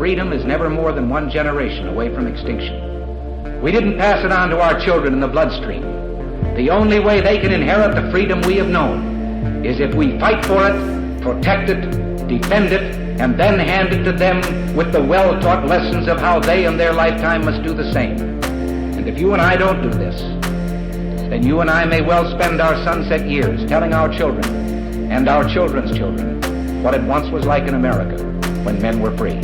freedom is never more than one generation away from extinction. We didn't pass it on to our children in the bloodstream. The only way they can inherit the freedom we have known is if we fight for it, protect it, defend it, and then hand it to them with the well-taught lessons of how they in their lifetime must do the same. And if you and I don't do this, then you and I may well spend our sunset years telling our children and our children's children what it once was like in America when men were free.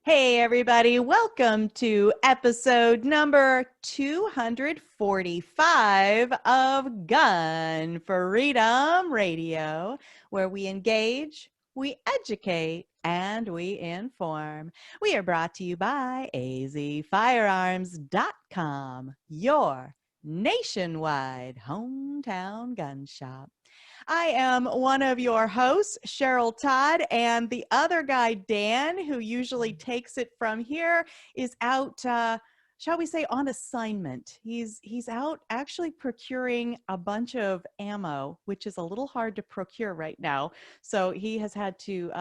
Hey everybody, welcome to episode number 245 of Gun Freedom Radio, where we engage, we educate, and we inform. We are brought to you by azfirearms.com, your nationwide hometown gun shop. I am one of your hosts, Cheryl Todd, and the other guy, Dan, who usually takes it from here, is out, shall we say, on assignment. He's out actually procuring a bunch of ammo, which is a little hard to procure right now. So he has had to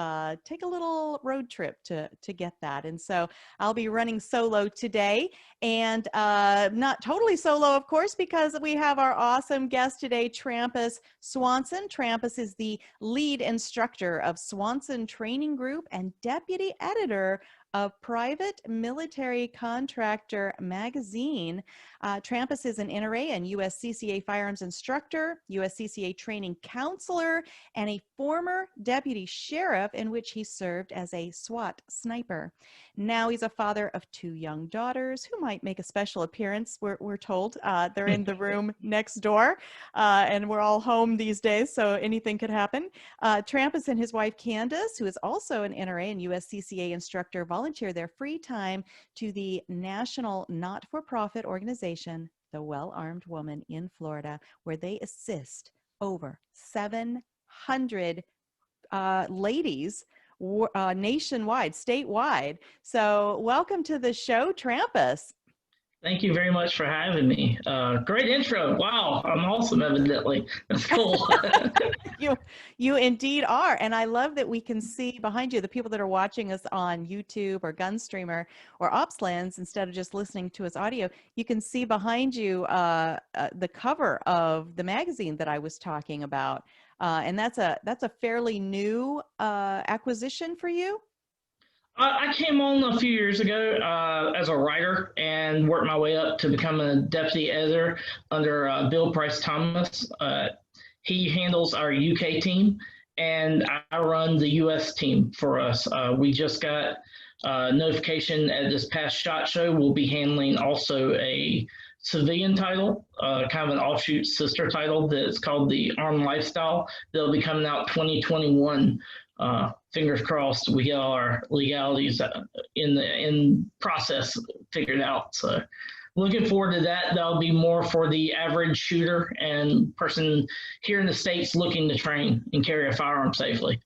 take a little road trip to get that. And so I'll be running solo today, and not totally solo, of course, because we have our awesome guest today, Trampas Swanson. Trampas is the lead instructor of Swanson Training Group and deputy editor of Private Military Contractor magazine. Trampas is an NRA and USCCA Firearms Instructor, USCCA Training Counselor, and a former deputy sheriff in which he served as a SWAT sniper. Now he's a father of 2 young daughters who might make a special appearance, we're told. They're in the room next door, and we're all home these days, so anything could happen. Trampas and his wife Candace, who is also an NRA and USCCA instructor, volunteer their free time to the national not-for-profit organization, The Well-Armed Woman in Florida, where they assist over 700 ladies nationwide, statewide. So welcome to the show, Trampas. Thank you very much for having me. Great intro. Wow, I'm awesome, evidently. That's cool. You indeed are. And I love that we can see behind you, the people that are watching us on YouTube or Gunstreamer or Opslands, instead of just listening to us audio, you can see behind you the cover of the magazine that I was talking about. And that's a fairly new acquisition for you. I came on a few years ago as a writer and worked my way up to become a deputy editor under Bill Price Thomas. He handles our UK team, and I run the US team for us. We just got notification at this past SHOT Show. We'll be handling also a civilian title, kind of an offshoot sister title that's called the Armed Lifestyle. That'll be coming out 2021. Fingers crossed we get all our legalities in process figured out. So looking forward to that. That'll be more for the average shooter and person here in the States looking to train and carry a firearm safely.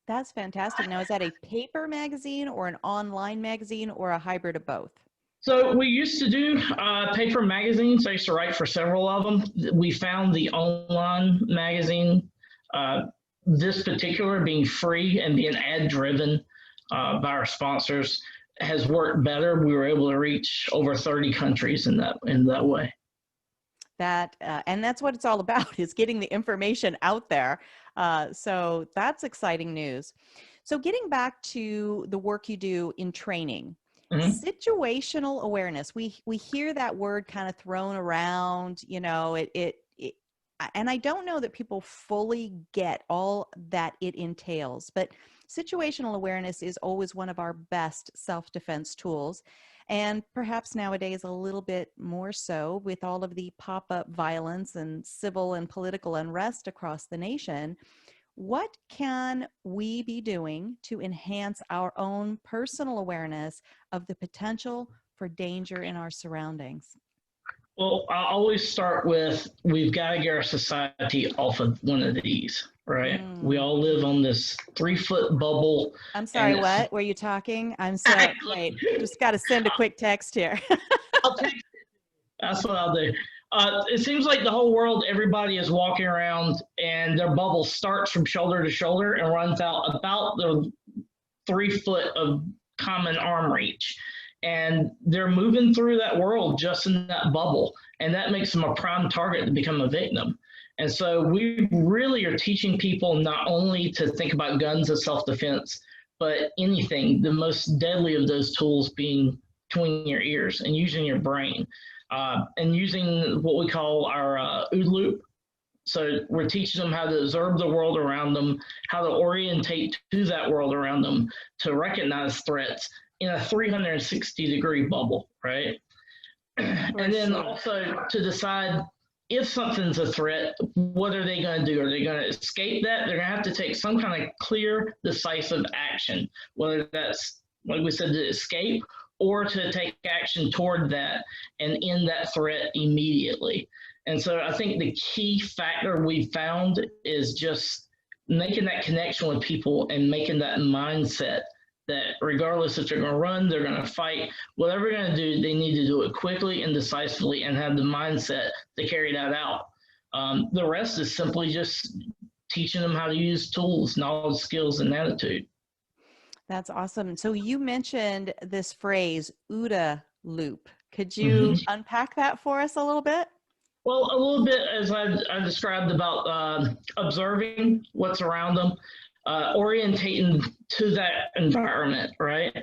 That's fantastic. Now, is that a paper magazine or an online magazine or a hybrid of both? So we used to do paper magazines. I used to write for several of them. We found the online magazine, this particular being free and being ad driven by our sponsors, has worked better. We were able to reach over 30 countries in that way. And that's what it's all about, is getting the information out there. So that's exciting news. So getting back to the work you do in training, situational awareness, we hear that word kind of thrown around, you know, and I don't know that people fully get all that it entails, but situational awareness is always one of our best self-defense tools. And perhaps nowadays a little bit more so with all of the pop-up violence and civil and political unrest across the nation. What can we be doing to enhance our own personal awareness of the potential for danger in our surroundings? Well, I always start with, we've got to get our society off of one of these, right? We all live on this 3-foot bubble. I'm sorry, what? Were you talking? I'm sorry. Wait, just got to send a quick text here. That's what I'll do. It seems like the whole world, everybody is walking around and their bubble starts from shoulder to shoulder and runs out about the 3 foot of common arm reach. And they're moving through that world just in that bubble. And that makes them a prime target to become a victim. And so we really are teaching people not only to think about guns as self-defense, but anything, the most deadly of those tools being between your ears and using your brain. And using what we call our OODA loop. So we're teaching them how to observe the world around them, how to orientate to that world around them, to recognize threats in a 360-degree bubble, right? And then also to decide if something's a threat, what are they going to do? Are they going to escape that? They're going to have to take some kind of clear, decisive action, whether that's, like we said, to escape or to take action toward that and end that threat immediately. And so I think the key factor we found is just making that connection with people and making that mindset that regardless if they're going to run, they're going to fight, whatever they're going to do, they need to do it quickly and decisively and have the mindset to carry that out. The rest is simply just teaching them how to use tools, knowledge, skills, and attitude. That's awesome. So you mentioned this phrase, OODA loop. Could you unpack that for us a little bit? Well, a little bit as I described about observing what's around them, orientating to that environment, right?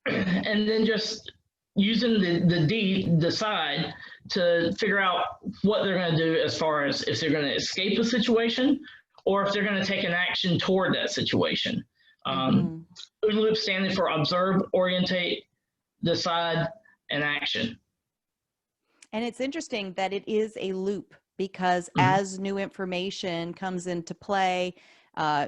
And then just using the decide to figure out what they're going to do as far as if they're going to escape a situation or if they're going to take an action toward that situation. OODA loop standing for observe, orientate, decide, and action. And it's interesting that it is a loop because as new information comes into play,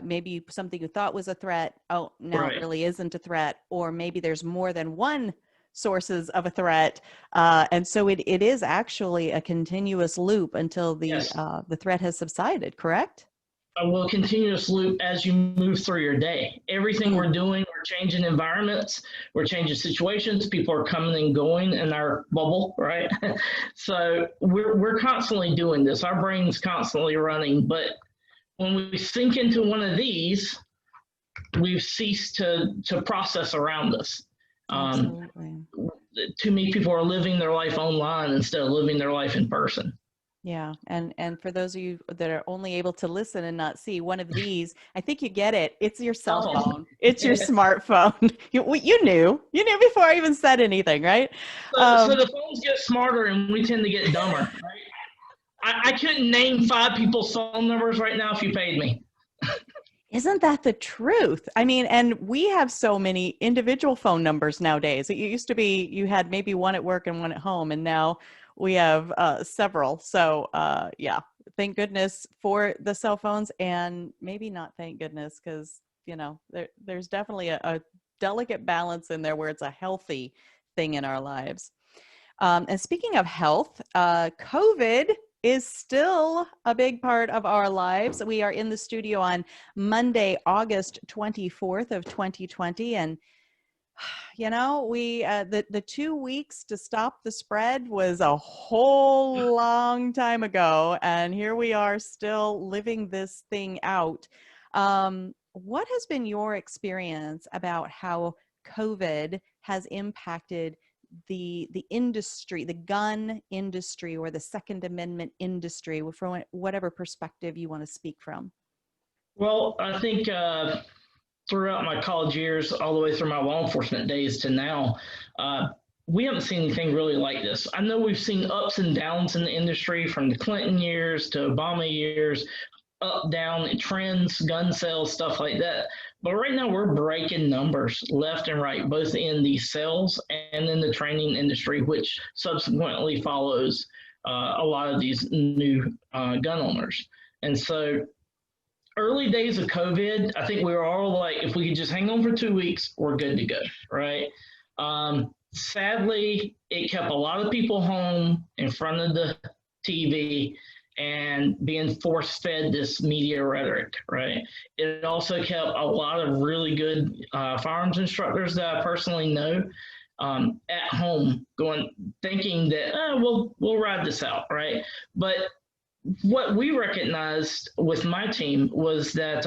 maybe something you thought was a threat, now it really isn't a threat, or maybe there's more than one sources of a threat. And so it is actually a continuous loop until the threat has subsided, correct? Will continuous loop as you move through your day. Everything we're doing, we're changing environments, we're changing situations, people are coming and going in our bubble, right? So we're constantly doing this. Our brain's constantly running, but when we sink into one of these, we've ceased to process around us. Too many people are living their life online instead of living their life in person. Yeah. And for those of you that are only able to listen and not see, one of these, I think you get it. It's your cell phone. It's your smartphone. You knew before I even said anything, right? So the phones get smarter and we tend to get dumber, right? I couldn't name 5 people's phone numbers right now if you paid me. Isn't that the truth? I mean, and we have so many individual phone numbers nowadays. It used to be you had maybe one at work and one at home, and now we have several. So yeah, thank goodness for the cell phones, and maybe not thank goodness, because there's definitely a delicate balance in there where it's a healthy thing in our lives. And speaking of health, COVID is still a big part of our lives. We are in the studio on Monday, August 24th of 2020, and we the 2 weeks to stop the spread was a whole long time ago, and here we are still living this thing out. What has been your experience about how COVID has impacted the industry, the gun industry, or the Second Amendment industry, from whatever perspective you want to speak from? Well, I think throughout my college years, all the way through my law enforcement days to now, we haven't seen anything really like this. I know we've seen ups and downs in the industry from the Clinton years to Obama years, up, down, trends, gun sales, stuff like that. But right now we're breaking numbers left and right, both in the sales and in the training industry, which subsequently follows a lot of these new gun owners. And so early days of COVID, I think we were all like, if we could just hang on for 2 weeks, we're good to go, right? Sadly, it kept a lot of people home in front of the TV and being force-fed this media rhetoric, right? It also kept a lot of really good firearms instructors that I personally know at home thinking that, we'll ride this out, right? But what we recognized with my team was that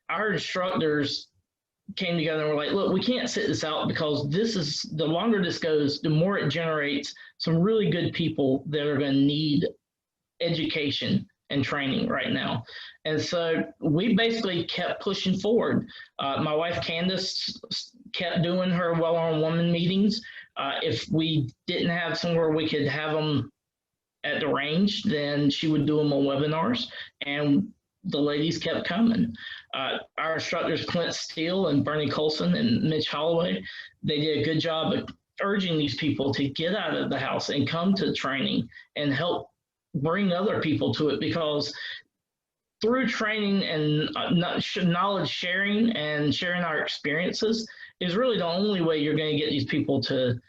our instructors came together and were like, look, we can't sit this out, because the longer this goes, the more it generates some really good people that are going to need education and training right now. And so we basically kept pushing forward. My wife, Candace, kept doing her well-armed woman meetings. If we didn't have somewhere we could have them at the range, then she would do them on webinars, and the ladies kept coming. Our instructors, Clint Steele and Bernie Colson and Mitch Holloway, they did a good job of urging these people to get out of the house and come to training and help bring other people to it, because through training and knowledge sharing and sharing our experiences is really the only way you're going to get these people to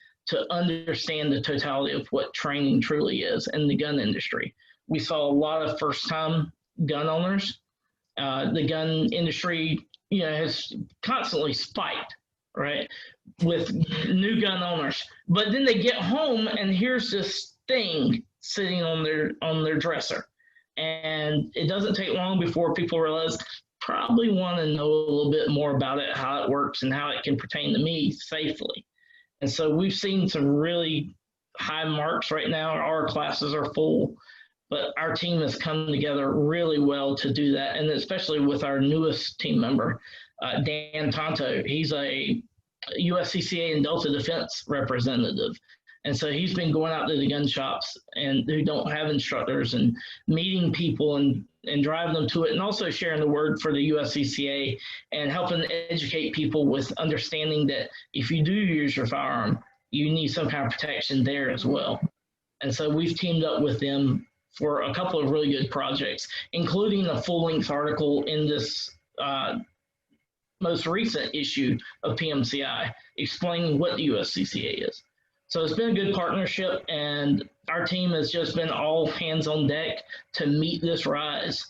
understand the totality of what training truly is in the gun industry. We saw a lot of first-time gun owners. The gun industry, has constantly spiked, right, with new gun owners. But then they get home and here's this thing sitting on their dresser, and it doesn't take long before people realize, probably want to know a little bit more about it, how it works, and how it can pertain to me safely. And so we've seen some really high marks right now. Our classes are full, but our team has come together really well to do that. And especially with our newest team member, Dan Tonto. He's a USCCA and Delta Defense representative. And so he's been going out to the gun shops and who don't have instructors and meeting people and driving them to it, and also sharing the word for the USCCA and helping educate people with understanding that if you do use your firearm, you need some kind of protection there as well. And so we've teamed up with them for a couple of really good projects, including a full-length article in this most recent issue of PMCI explaining what the USCCA is. So it's been a good partnership, and our team has just been all hands on deck to meet this rise.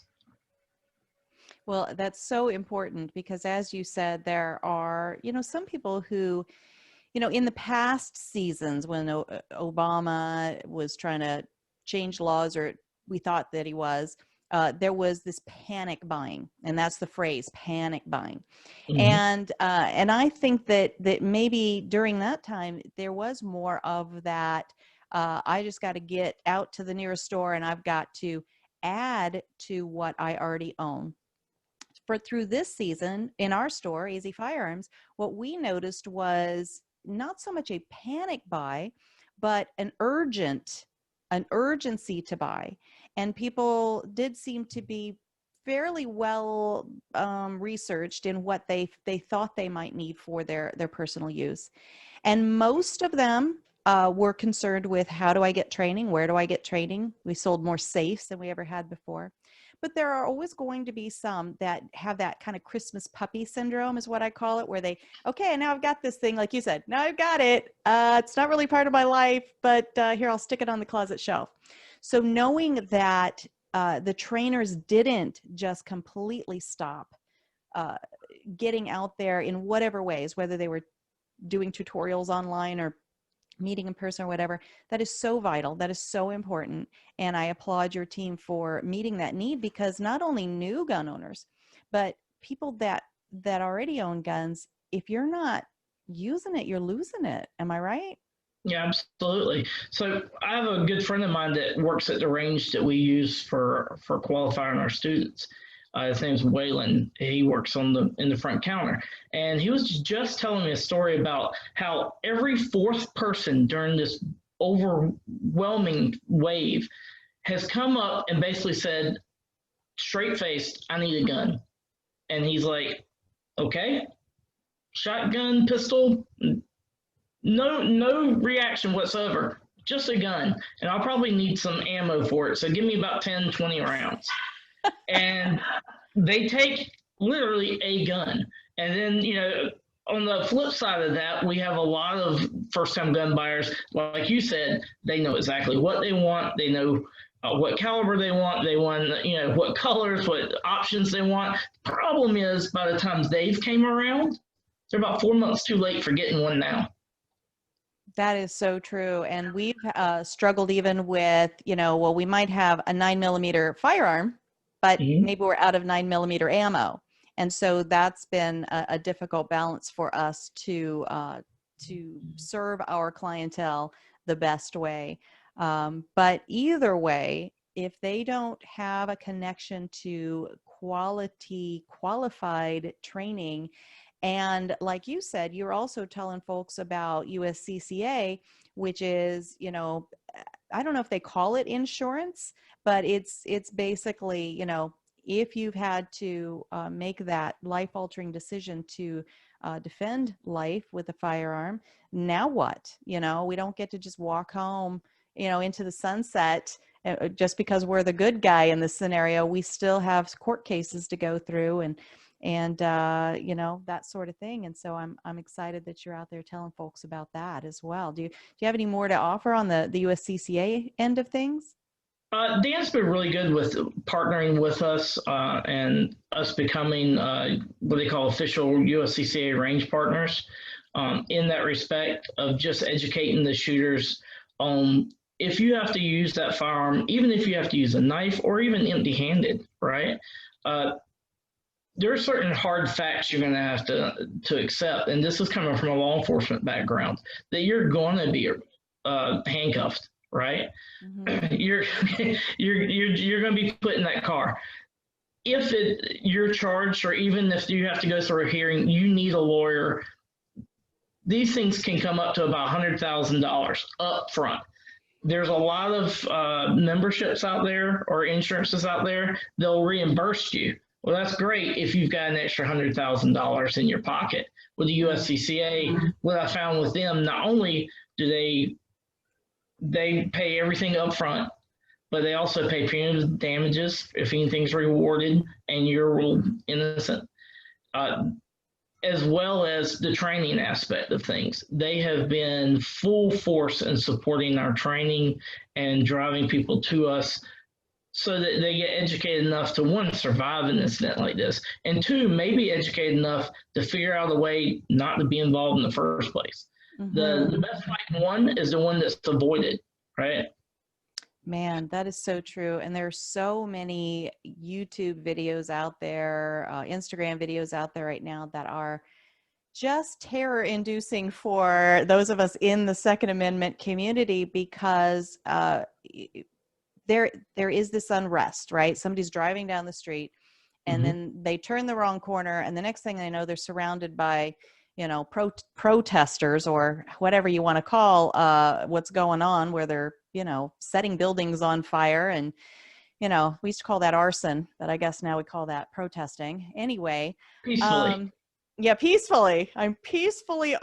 Well, that's so important, because as you said, there are, some people who, in the past seasons when Obama was trying to change laws, or we thought that he was, there was this panic buying, and that's the phrase, panic buying. Mm-hmm. And I think that maybe during that time there was more of that. I just got to get out to the nearest store, and I've got to add to what I already own. Through this season in our store, AZ Firearms, what we noticed was not so much a panic buy, but an urgency to buy. And people did seem to be fairly well researched in what they thought they might need for their personal use. And most of them were concerned with, how do I get training? Where do I get training? We sold more safes than we ever had before. But there are always going to be some that have that kind of Christmas puppy syndrome, is what I call it, where okay, now I've got this thing, like you said, now I've got it. It's not really part of my life, but here, I'll stick it on the closet shelf. So knowing that the trainers didn't just completely stop getting out there in whatever ways, whether they were doing tutorials online or meeting in person or whatever, that is so vital. That is so important. And I applaud your team for meeting that need, because not only new gun owners, but people that already own guns, if you're not using it, you're losing it. Am I right? Yeah, absolutely. So I have a good friend of mine that works at the range that we use for qualifying our students. His name's Waylon. He works in the front counter. And he was just telling me a story about how every fourth person during this overwhelming wave has come up and basically said, straight-faced, I need a gun. And he's like, okay, shotgun, pistol, no reaction whatsoever, just a gun. And I'll probably need some ammo for it. So give me about 10, 20 rounds. And they take literally a gun. And then, on the flip side of that, we have a lot of first-time gun buyers. Like you said, they know exactly what they want. They know what caliber they want. They want, what colors, what options they want. Problem is, by the time they've came around, they're about 4 months too late for getting one now. That is so true. And we've struggled even with, well, we might have a 9mm firearm, but maybe we're out of 9mm ammo. And so that's been a difficult balance for us to serve our clientele the best way. But either way, if they don't have a connection to qualified training, and like you said, you're also telling folks about USCCA, which is, I don't know if they call it insurance, but it's basically, if you've had to make that life-altering decision to defend life with a firearm, now what? We don't get to just walk home, into the sunset just because we're the good guy in this scenario. We still have court cases to go through and that sort of thing. And so I'm excited that you're out there telling folks about that as well. Do you have any more to offer on the USCCA end of things? Dan's been really good with partnering with us and us becoming what they call official USCCA range partners in that respect of just educating the shooters on if you have to use that firearm, even if you have to use a knife or even empty-handed, right? There are certain hard facts you're going to have to accept, and this is coming from a law enforcement background, that you're going to be handcuffed, right? Mm-hmm. You're going to be put in that car. If you're charged, or even if you have to go through a hearing, you need a lawyer. These things can come up to about $100,000 up front. There's a lot of memberships out there or insurances out there. They'll reimburse you. Well, that's great if you've got an extra $100,000 in your pocket. With the USCCA, what I found with them, not only do they pay everything up front, but they also pay punitive damages if anything's rewarded and you're ruled innocent, as well as the training aspect of things. They have been full force in supporting our training and driving people to us so that they get educated enough to, one, survive an incident like this, and two, maybe educated enough to figure out a way not to be involved in the first place. Mm-hmm. The best fight one is the one that's avoided, right? Man, that is so true. And there's so many YouTube videos out there, Instagram videos out there right now that are just terror-inducing for those of us in the Second Amendment community, because there is this unrest, right? Somebody's driving down the street and then they turn the wrong corner, and the next thing they know, they're surrounded by, protesters or whatever you want to call what's going on, where they're, setting buildings on fire. And, we used to call that arson, but I guess now we call that protesting. Anyway. Peacefully. Yeah, peacefully. I'm peacefully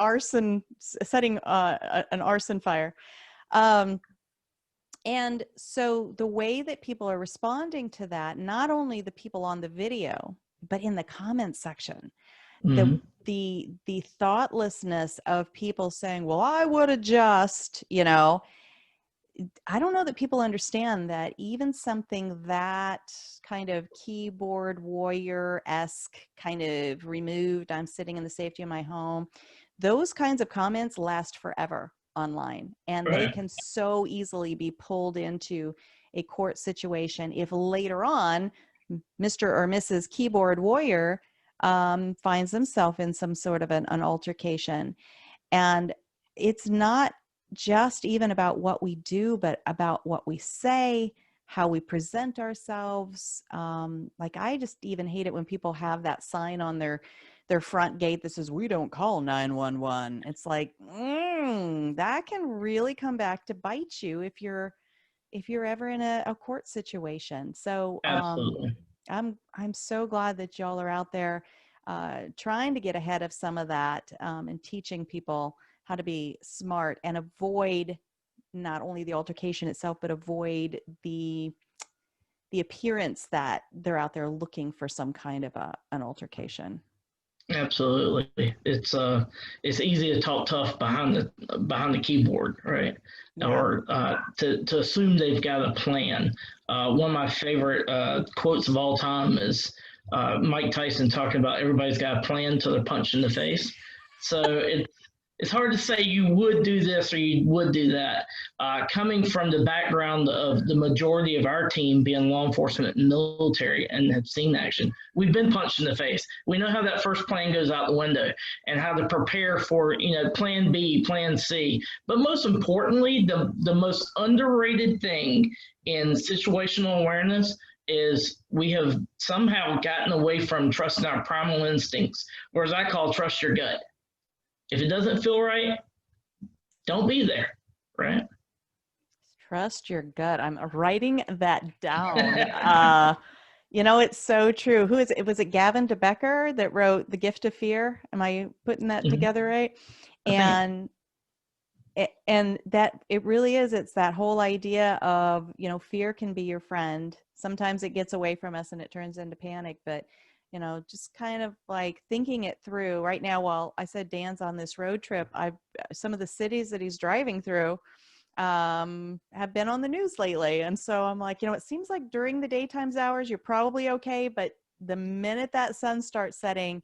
setting an arson fire. And so the way that people are responding to that, not only the people on the video, but in the comments section, the thoughtlessness of people saying, well, I would adjust, I don't know that people understand that even something that kind of keyboard warrior-esque, kind of removed, I'm sitting in the safety of my home, those kinds of comments last forever online, and they can so easily be pulled into a court situation if later on Mr. or Mrs. Keyboard Warrior finds themselves in some sort of an altercation. And it's not just even about what we do, but about what we say, how we present ourselves. Like, I just even hate it when people have that sign on their front gate that says, "We don't call 911." It's like, that can really come back to bite you if you're ever in a court situation. So I'm so glad that y'all are out there trying to get ahead of some of that and teaching people how to be smart and avoid not only the altercation itself, but avoid the appearance that they're out there looking for some kind of an altercation. Absolutely. It's easy to talk tough behind the keyboard, right? Yeah. Or to assume they've got a plan. One of my favorite quotes of all time is Mike Tyson talking about everybody's got a plan till they're punched in the face. So it's hard to say you would do this or you would do that. Coming from the background of the majority of our team being law enforcement and military and have seen action, we've been punched in the face. We know how that first plan goes out the window and how to prepare for, plan B, plan C. But most importantly, the most underrated thing in situational awareness is we have somehow gotten away from trusting our primal instincts, or as I call, trust your gut. If it doesn't feel right, don't be there, right? Trust your gut. I'm writing that down. It's so true. Who is it? Was it Gavin DeBecker that wrote The Gift of Fear? Am I putting that together right? And that it really is. It's that whole idea of, fear can be your friend. Sometimes it gets away from us and it turns into panic, but just kind of like thinking it through right now. While I said Dan's on this road trip, some of the cities that he's driving through have been on the news lately. And so I'm like, it seems like during the daytime hours, you're probably okay. But the minute that sun starts setting,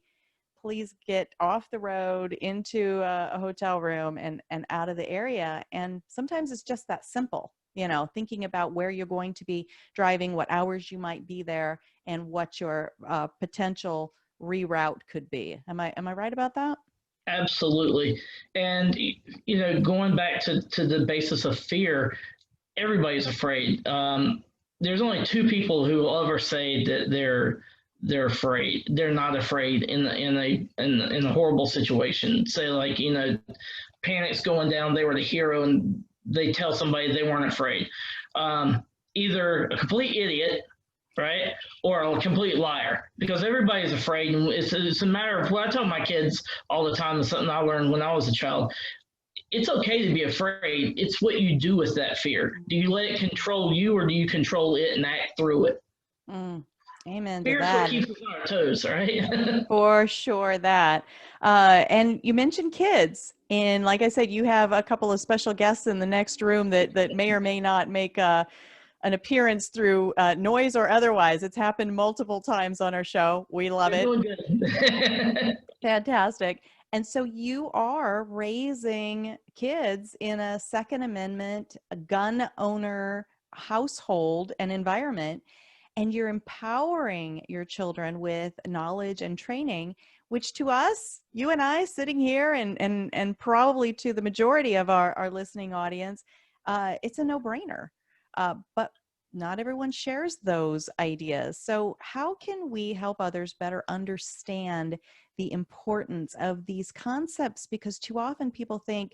please get off the road into a hotel room and out of the area. And sometimes it's just that simple, thinking about where you're going to be driving, what hours you might be there, and what your potential reroute could be. Am I right about that? Absolutely. And, going back to the basis of fear, everybody's afraid. There's only two people who will ever say that they're afraid. They're not afraid in a horrible situation. Say like, panic's going down, they were the hero, and they tell somebody they weren't afraid. Either a complete idiot, right, or a complete liar, because everybody's afraid. And it's a matter of what I tell my kids all the time. It's something I learned when I was a child. It's okay to be afraid. It's what you do with that fear. Do you let it control you, or do you control it and act through it? Amen Fear to that. is what keeps us on our toes, right? For sure that. And you mentioned kids. And like I said, you have a couple of special guests in the next room that may or may not make an appearance through noise or otherwise. It's happened multiple times on our show. We love it. Doing good. Fantastic. And so you are raising kids in a Second Amendment, a gun owner household and environment. And you're empowering your children with knowledge and training, which to us, you and I sitting here and probably to the majority of our listening audience, it's a no-brainer. But not everyone shares those ideas. So how can we help others better understand the importance of these concepts? Because too often people think,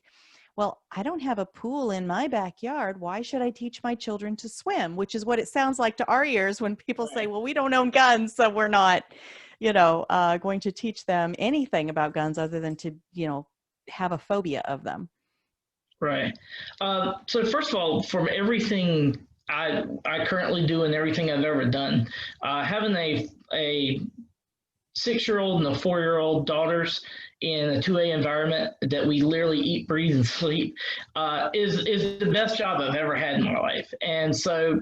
well, I don't have a pool in my backyard. Why should I teach my children to swim? Which is what it sounds like to our ears when people say, well, we don't own guns, so we're not, going to teach them anything about guns other than to, have a phobia of them. Right. So first of all, from everything I currently do and everything I've ever done, having a 6-year-old and a 4-year-old daughters in a 2A environment that we literally eat, breathe, and sleep is the best job I've ever had in my life. And so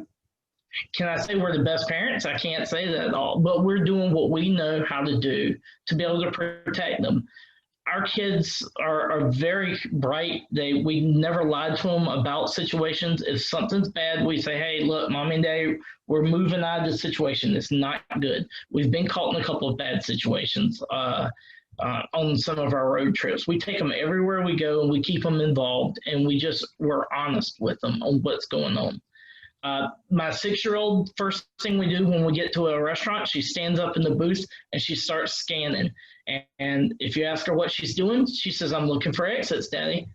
can I say we're the best parents? I can't say that at all, but we're doing what we know how to do to be able to protect them. Our kids are very bright. We never lied to them about situations. If something's bad, we say, hey, look, Mom and Dad, we're moving out of the situation. It's not good. We've been caught in a couple of bad situations on some of our road trips. We take them everywhere we go, and we keep them involved, and we're honest with them on what's going on. My 6-year-old, first thing we do when we get to a restaurant, she stands up in the booth and she starts scanning. And if you ask her what she's doing, she says, I'm looking for exits, Daddy.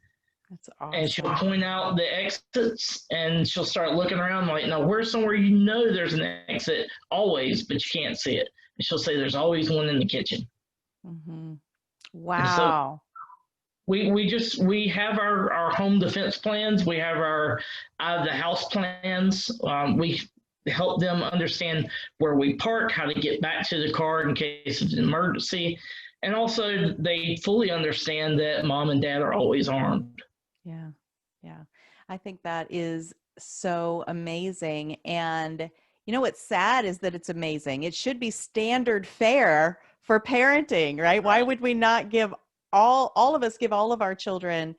That's awesome. And she'll point out the exits, and she'll start looking around like, no, where's somewhere there's an exit always, but you can't see it. And she'll say, there's always one in the kitchen. Mm-hmm. Wow. We have our home defense plans. We have our out of the house plans. We help them understand where we park, how to get back to the car in case of an emergency. And also they fully understand that Mom and Dad are always armed. Yeah. I think that is so amazing. And what's sad is that it's amazing. It should be standard fare for parenting, right? Why would we not give all of us give all of our children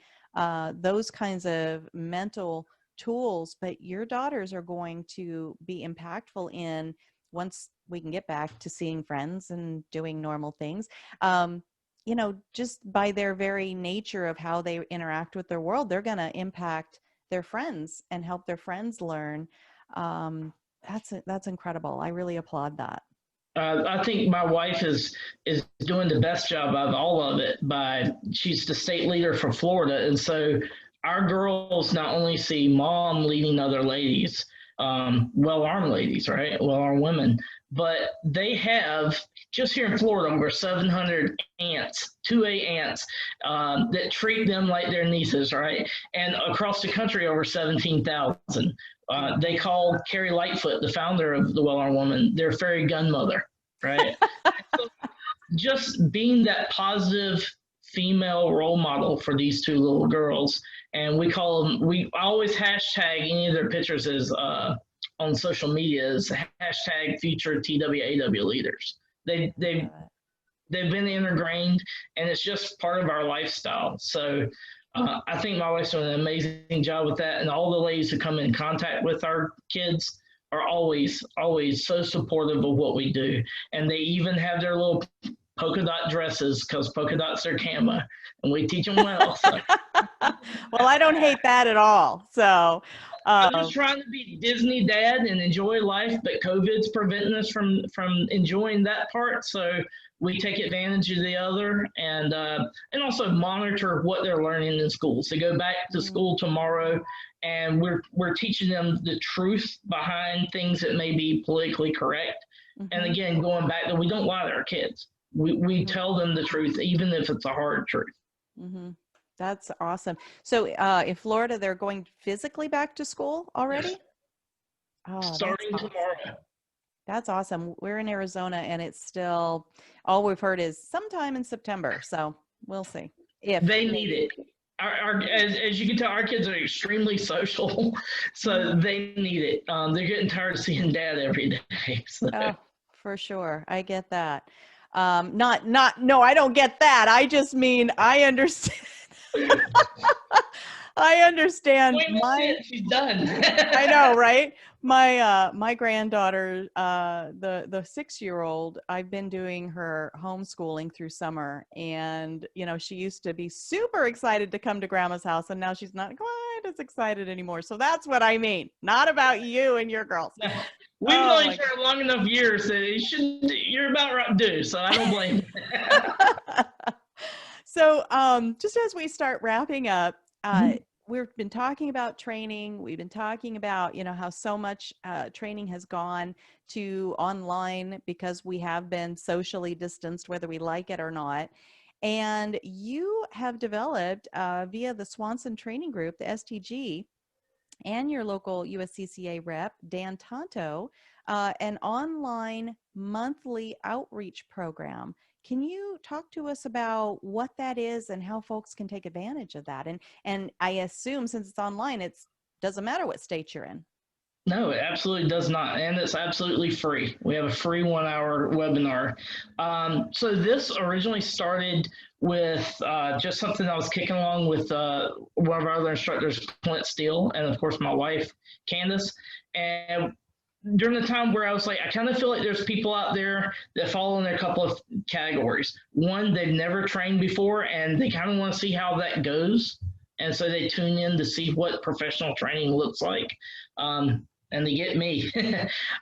those kinds of mental tools, but your daughters are going to be impactful in, once we can get back to seeing friends and doing normal things, you know, just by their very nature of how they interact with their world, they're going to impact their friends and help their friends learn. That's incredible. I really applaud that. I think my wife is doing the best job of all of it. She's the state leader for Florida, and so our girls not only see mom leading other ladies, well-armed ladies, right, well-armed women, but they have, just here in Florida, over 700 aunts, 2A aunts, that treat them like their nieces, right? And across the country, over 17,000. They call Carrie Lightfoot, the founder of the Well-Armed Woman, their fairy gun mother, right? So just being that positive female role model for these two little girls. And we always hashtag any of their pictures as on social media as hashtag future TWAW leaders. They've been ingrained, and it's just part of our lifestyle. So I think my wife's doing an amazing job with that. And all the ladies who come in contact with our kids are always so supportive of what we do. And they even have their little polka dot dresses, because polka dots are camo, and we teach them well. So. Well, I don't hate that at all. So I'm just trying to be Disney dad and enjoy life, but COVID's preventing us from enjoying that part. So we take advantage of the other, and also monitor what they're learning in schools. They go back to school tomorrow, and we're teaching them the truth behind things that may be politically correct. And again, going back to, we don't lie to our kids. We tell them the truth, even if it's a hard truth. That's awesome. So in Florida, they're going physically back to school already? Yes. Oh, starting tomorrow. That's awesome. We're in Arizona, and it's still, all we've heard is sometime in September. So we'll see. If they need it. As you can tell, our kids are extremely social, so they need it. They're getting tired of seeing dad every day. So. Oh, for sure. I get that. No, I don't get that. I just mean, I understand. I understand. She's done. I know, right? My granddaughter, the 6-year-old, I've been doing her homeschooling through summer, and you know, she used to be super excited to come to grandma's house, and now she's not quite as excited anymore. So that's what I mean. Not about you and your girls. We've known each other long enough years that you're about right to do, so I don't blame you. So just as we start wrapping up, we've been talking about training. We've been talking about, you know, how so much training has gone to online because we have been socially distanced, whether we like it or not. And you have developed via the Swanson Training Group, the STG, and your local USCCA rep, Dan Tonto, an online monthly outreach program. Can you talk to us about what that is and how folks can take advantage of that? And I assume, since it's online, it doesn't matter what state you're in. No, it absolutely does not. And it's absolutely free. We have a free 1-hour webinar. So this originally started with just something I was kicking along with one of our other instructors, Clint Steele, and of course my wife, Candace. And during the time where I was like, I kind of feel like there's people out there that fall in a couple of categories. One, they've never trained before, and they kind of want to see how that goes. And so they tune in to see what professional training looks like. And they get me.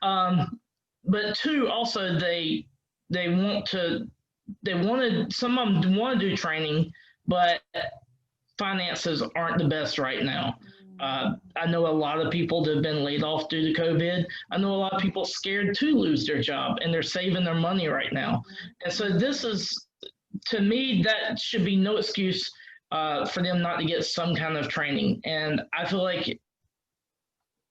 But two, also some of them want to do training, but finances aren't the best right now. I know a lot of people that have been laid off due to COVID. I know a lot of people scared to lose their job, and they're saving their money right now. And so this is, to me, that should be no excuse for them not to get some kind of training. And I feel like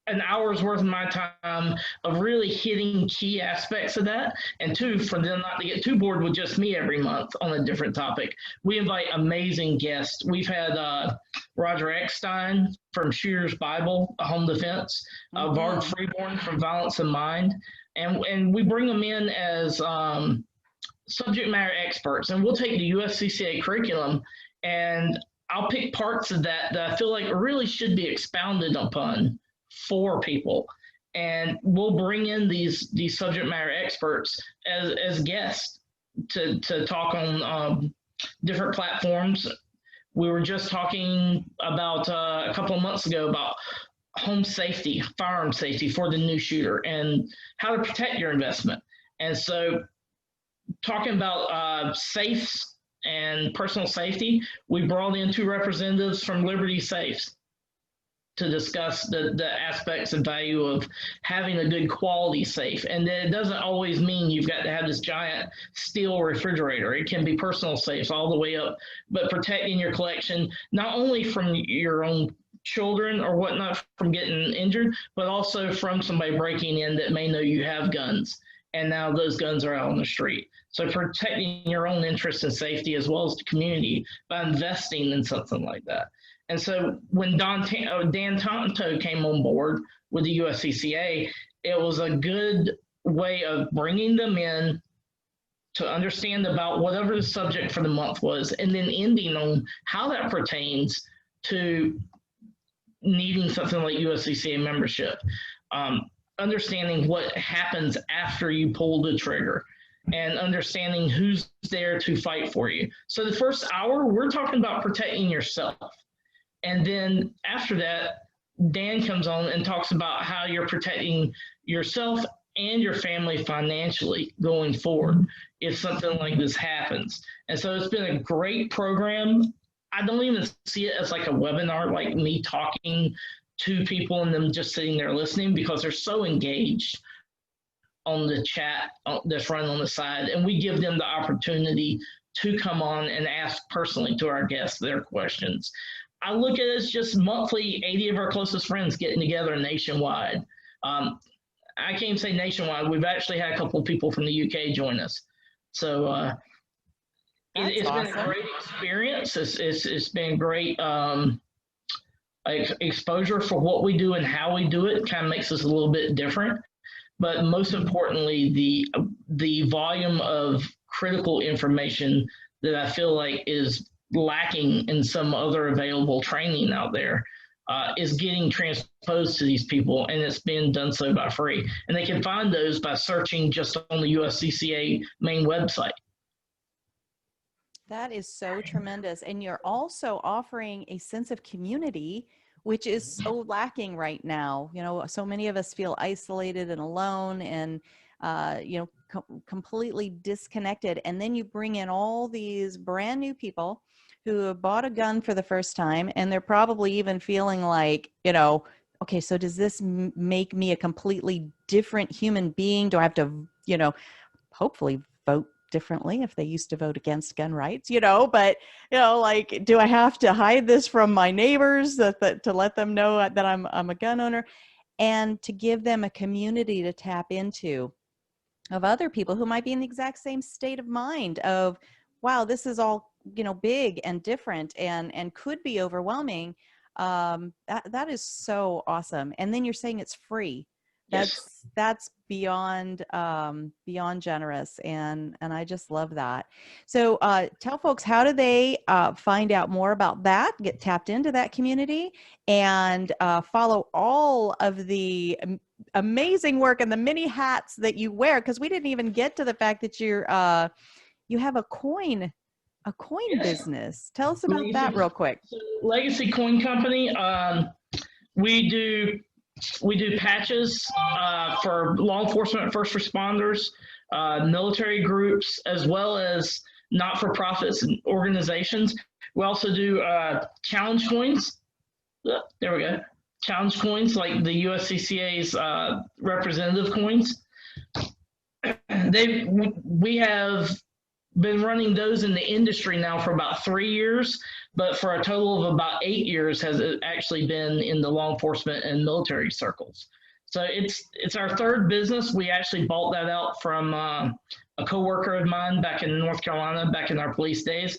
an hour's worth of my time of really hitting key aspects of that, and two, for them not to get too bored with just me every month on a different topic. We invite amazing guests. We've had Roger Eckstein from Shearer's Bible, Home Defense, Bard Freeborn from Violence in Mind, and we bring them in as subject matter experts, and we'll take the USCCA curriculum, and I'll pick parts of that I feel like really should be expounded upon for people. And we'll bring in these subject matter experts as guests to talk on different platforms. We were just talking about a couple of months ago about home safety, firearm safety for the new shooter, and how to protect your investment. And so talking about safes and personal safety, we brought in 2 representatives from Liberty Safes to discuss the aspects and value of having a good quality safe. And it doesn't always mean you've got to have this giant steel refrigerator. It can be personal safes all the way up, but protecting your collection, not only from your own children or whatnot from getting injured, but also from somebody breaking in that may know you have guns, and now those guns are out on the street. So protecting your own interest and safety as well as the community by investing in something like that. And so when Dan Tonto came on board with the USCCA, it was a good way of bringing them in to understand about whatever the subject for the month was, and then ending on how that pertains to needing something like USCCA membership, understanding what happens after you pull the trigger, and understanding who's there to fight for you. So the first hour, we're talking about protecting yourself. And then after that, Dan comes on and talks about how you're protecting yourself and your family financially going forward if something like this happens. And so it's been a great program. I don't even see it as like a webinar, like me talking to people and them just sitting there listening, because they're so engaged on the chat that's run on the side. And we give them the opportunity to come on and ask personally to our guests their questions. I look at it as just monthly, 80 of our closest friends getting together nationwide. I can't even say nationwide. We've actually had a couple of people from the UK join us. So it's awesome. Been a great experience. It's been great exposure for what we do and how we do it. Kind of makes us a little bit different. But most importantly, the volume of critical information that I feel like is lacking in some other available training out there is getting transposed to these people, and it's being done so by free. And they can find those by searching just on the USCCA main website. That is so tremendous. And you're also offering a sense of community, which is so lacking right now. You know, so many of us feel isolated and alone and, you know, completely disconnected. And then you bring in all these brand new people who have bought a gun for the first time, and they're probably even feeling like, you know, okay, so does this make me a completely different human being? Do I have to, you know, hopefully vote differently if they used to vote against gun rights, you know, but, you know, like, do I have to hide this from my neighbors that to let them know that I'm a gun owner, and to give them a community to tap into of other people who might be in the exact same state of mind of, wow, this is all, you know, big and different and could be overwhelming. That is so awesome. And then you're saying it's free. That's beyond generous, and I just love that. So tell folks, how do they find out more about that, get tapped into that community, and follow all of the amazing work and the many hats that you wear? Because we didn't even get to the fact that you have a coin business. Tell us about that real quick. So, Legacy Coin Company. We do patches for law enforcement, first responders, military groups, as well as not-for-profits and organizations. We also do challenge coins. There we go. Challenge coins, like the USCCA's representative coins. We have been running those in the industry now for about 3 years, but for a total of about 8 years has it actually been in the law enforcement and military circles. So it's our third business. We actually bought that out from a coworker of mine back in North Carolina, back in our police days,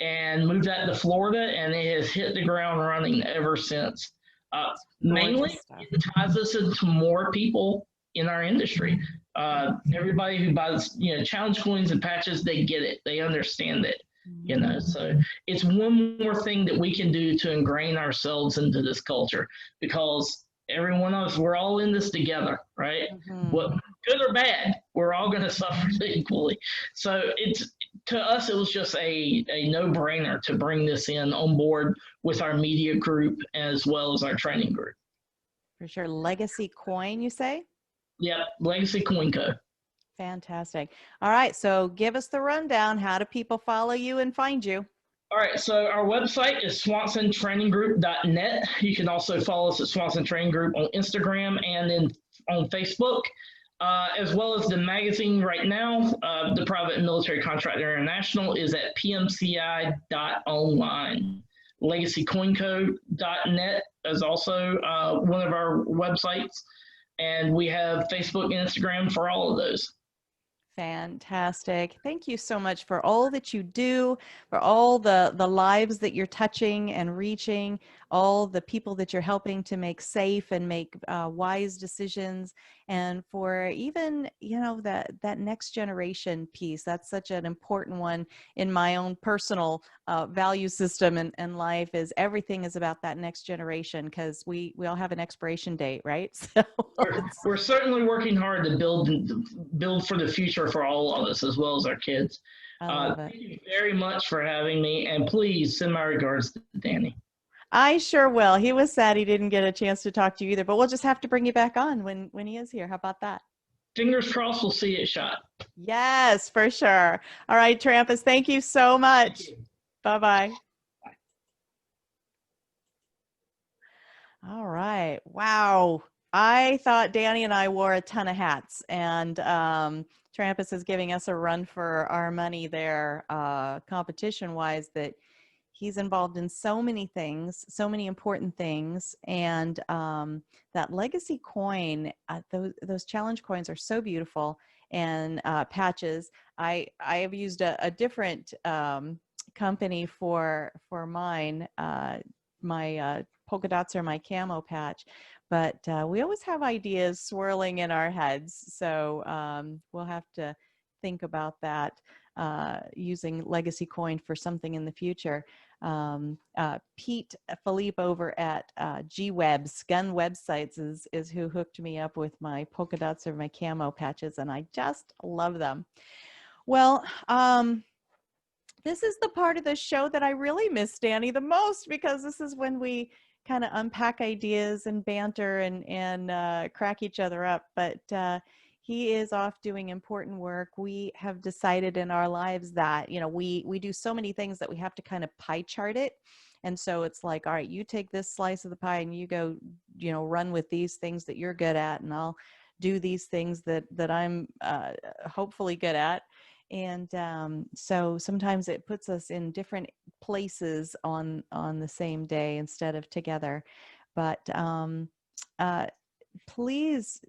and moved that to Florida, and it has hit the ground running ever since. Mainly, it ties us into more people in our industry. Everybody who buys, challenge coins and patches, they get it. They understand it, so it's one more thing that we can do to ingrain ourselves into this culture, because every one of us, we're all in this together, right? What, good or bad, we're all going to suffer equally. So to us, it was just a no-brainer to bring this in on board with our media group as well as our training group. For sure. Legacy Coin, you say? Yep, Legacy Coin Co. Fantastic. All right, so give us the rundown. How do people follow you and find you? All right, so our website is swansontraininggroup.net. You can also follow us at Swanson Training Group on Instagram and then on Facebook, as well as the magazine right now. The Private and Military Contractor International is at pmci.online. LegacyCoinCo.net is also one of our websites, and we have Facebook and Instagram for all of those. Fantastic. Thank you so much for all that you do, for all the lives that you're touching and reaching, all the people that you're helping to make safe and make wise decisions, and for even, that next generation piece. That's such an important one in my own personal value system and life, is everything is about that next generation, because we all have an expiration date, right? So we're certainly working hard to build for the future for all of us, as well as our kids. Thank you very much for having me, and please send my regards to Danny. I sure will. He was sad he didn't get a chance to talk to you either, but we'll just have to bring you back on when he is here. How about that? Fingers crossed we'll see it shot. Yes, for sure. All right, Trampas, thank you so much. Bye-bye. All right. Wow. I thought Danny and I wore a ton of hats, and Trampas is giving us a run for our money there, competition-wise, that he's involved in so many things, so many important things. And that legacy coin, those challenge coins are so beautiful, and patches. I have used a different company for mine, my polka dots are my camo patch, but we always have ideas swirling in our heads. So we'll have to think about that, using legacy coin for something in the future. Pete Philippe over at G-Webs, Gun Websites, is who hooked me up with my polka dots or my camo patches, and I just love them. Well, this is the part of the show that I really miss Danny the most, because this is when we kind of unpack ideas and banter and crack each other up. But he is off doing important work. We have decided in our lives that, we do so many things that we have to kind of pie chart it. And so it's like, all right, you take this slice of the pie and you go, run with these things that you're good at, and I'll do these things that I'm hopefully good at. And so sometimes it puts us in different places on the same day instead of together. But please,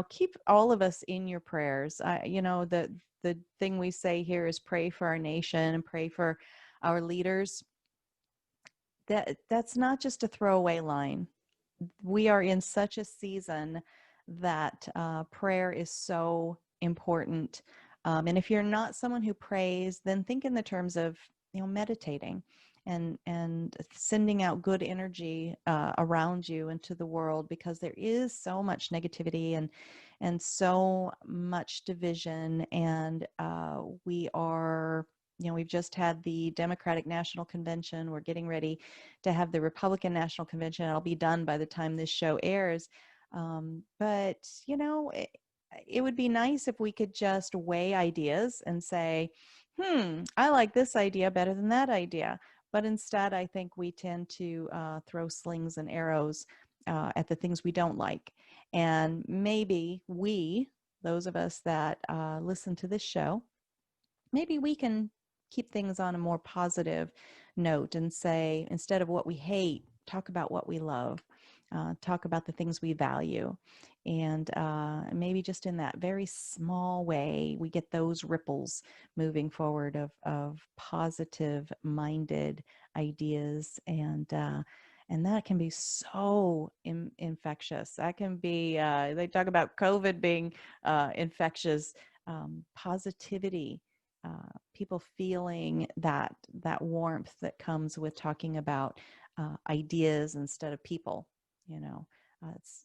keep all of us in your prayers. The thing we say here is pray for our nation and pray for our leaders. That's not just a throwaway line. We are in such a season that prayer is so important. And if you're not someone who prays, then think in the terms of, meditating and sending out good energy around you into the world, because there is so much negativity and so much division. And we are, we've just had the Democratic National Convention. We're getting ready to have the Republican National Convention. It'll be done by the time this show airs. But, it would be nice if we could just weigh ideas and say, I like this idea better than that idea. But instead, I think we tend to throw slings and arrows at the things we don't like. And maybe those of us that listen to this show, maybe we can keep things on a more positive note and say, instead of what we hate, talk about what we love. Talk about the things we value. And maybe just in that very small way, we get those ripples moving forward of positive-minded ideas and And that can be so infectious. That can be, they talk about COVID being infectious, positivity, people feeling that warmth that comes with talking about ideas instead of people, you know.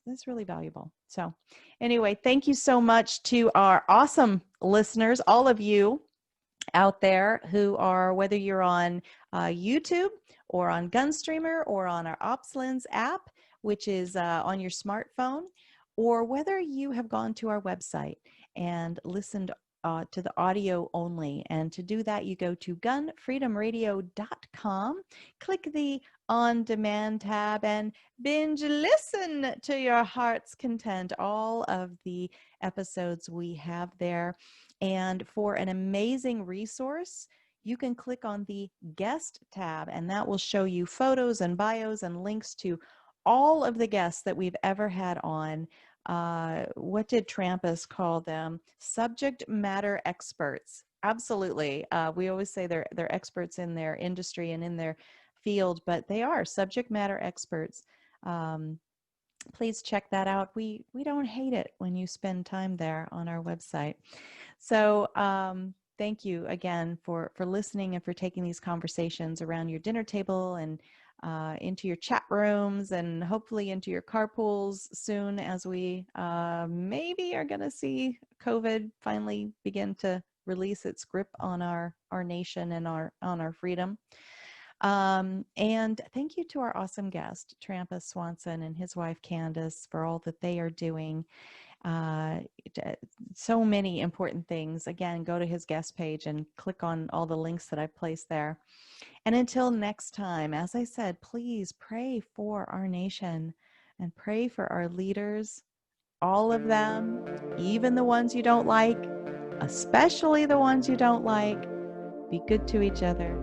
It's really valuable. So anyway, thank you so much to our awesome listeners, all of you out there who are, whether you're on YouTube or on Gunstreamer or on our OpsLens app, which is on your smartphone, or whether you have gone to our website and listened to the audio only. And to do that, you go to GunFreedomRadio.com, click the On Demand tab, and binge listen to your heart's content. All of the episodes we have there. And for an amazing resource, you can click on the Guest tab, and that will show you photos and bios and links to all of the guests that we've ever had on. What did Trampas call them? Subject matter experts. Absolutely. We always say they're experts in their industry and in their field, but they are subject matter experts. Please check that out. We don't hate it when you spend time there on our website. So thank you again for listening and for taking these conversations around your dinner table and into your chat rooms and hopefully into your carpools soon, as we maybe are going to see COVID finally begin to release its grip on our nation and on our freedom. And thank you to our awesome guest, Trampas Swanson, and his wife, Candace, for all that they are doing. So many important things. Again, go to his guest page and click on all the links that I've placed there. And until next time, as I said, please pray for our nation and pray for our leaders, all of them, even the ones you don't like, especially the ones you don't like. Be good to each other.